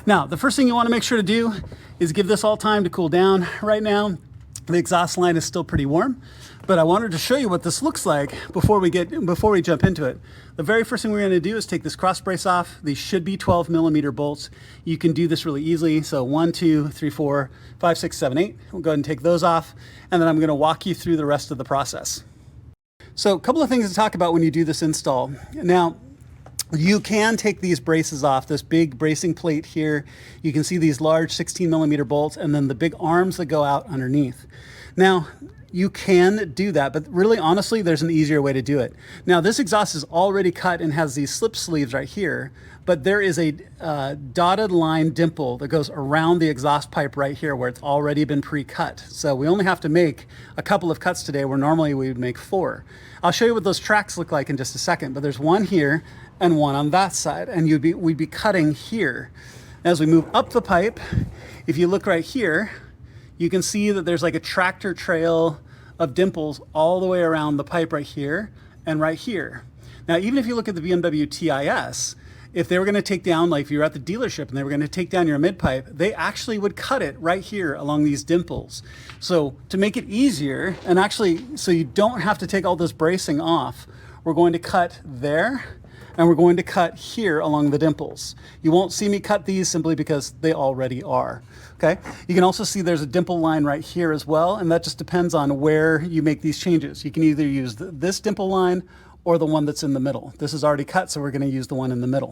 Now, the first thing you want to make sure to do is give this all time to cool down. Right now, the exhaust line is still pretty warm, but I wanted to show you what this looks like before we jump into it. The very first thing we're going to do is take this cross brace off. These should be 12mm bolts. You can do this really easily. So 1, 2, 3, 4, 5, 6, 7, 8. We'll go ahead and take those off, and then I'm going to walk you through the rest of the process. So a couple of things to talk about when you do this install. Now, you can take these braces off, this big bracing plate here. You can see these large 16mm bolts and then the big arms that go out underneath. Now, you can do that, but really honestly, there's an easier way to do it. Now, this exhaust is already cut and has these slip sleeves right here, but there is a dotted line dimple that goes around the exhaust pipe right here where it's already been pre-cut. So we only have to make a couple of cuts today where normally we would make 4. I'll show you what those tracks look like in just a second, but there's one here and one on that side, and we'd be cutting here. As we move up the pipe, if you look right here, you can see that there's like a tractor trail of dimples all the way around the pipe right here and right here. Now, even if you look at the BMW TIS, if they were going to take down, like if you're at the dealership and they were going to take down your mid pipe, they actually would cut it right here along these dimples. So to make it easier, and actually so you don't have to take all this bracing off, we're going to cut there, and we're going to cut here along the dimples. You won't see me cut these simply because they already are, okay? You can also see there's a dimple line right here as well, and that just depends on where you make these changes. You can either use this dimple line or the one that's in the middle. This is already cut, so we're gonna use the one in the middle.